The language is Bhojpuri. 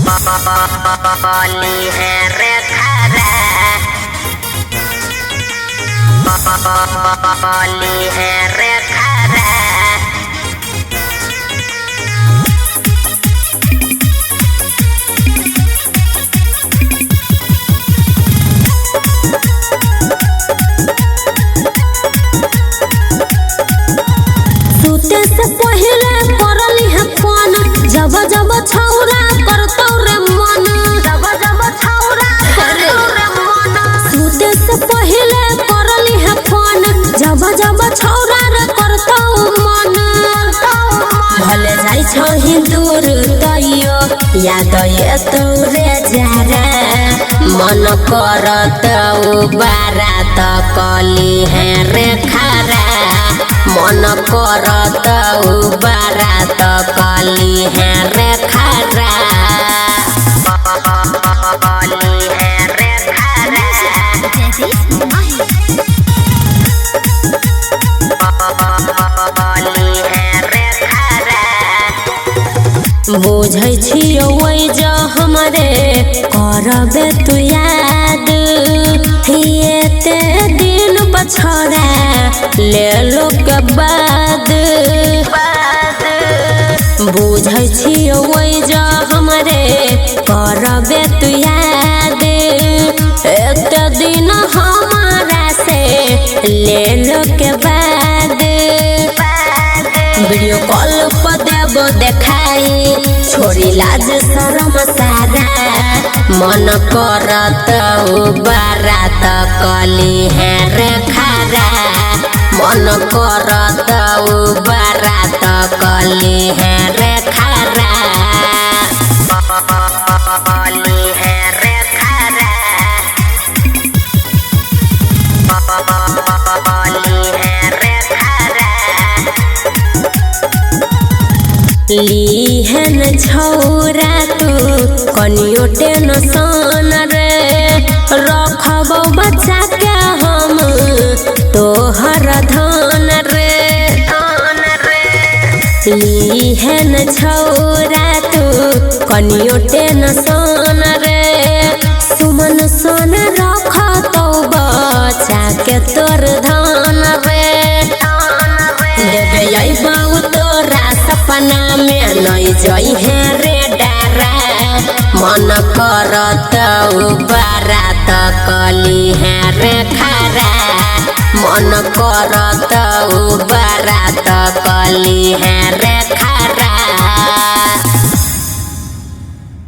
बोली है रे खरा, बोली है रे खरा। सूते से पहले करली है फोन, जब जब छौरा करतौ रे मन, जब जब छौरा करतौ रे मन। सूते से पहले करली है फोन, जब जब छौरा रे करतौ मन। भले जाई छही दूर तैयो याद एतौ रे जारा, मन करतौ बारात कली है रे खरा, मन करतौ बारात कली है रे खरा, बोली है रे खरा, बोली है रे खरा। बुझै छियौ ओइ जो हमरे करबे तू याद, एते दिन पछड़ा ले लो के बाद। बुझै छियौ ओइ जो हमरे करबे तू याद, एते दिन हमारा से ले लो के बाद। वीडियो कॉल पर देबो देखाई, छोड़ी लाज शरम सारा, मन करतौ बारात कली है रे खरा, मन करतौ बारात कली है रे खरा, बोली है रे खरा, बोली है रे खरा। लीहन छौरा तू कनियो टेंशन रे, रखबौ बच्चा के हम तोहर धन रे। लीहन छौरा तू कनियो टेंशन रे, सुमन सन रखतौ बच्चा के तोर धन रे। देबे अइबौ तोरा सपना में नहीं जई है रे डारा, मन करतौ बारात कली है रे खरा, मन करतौ बारात कली है रे खरा।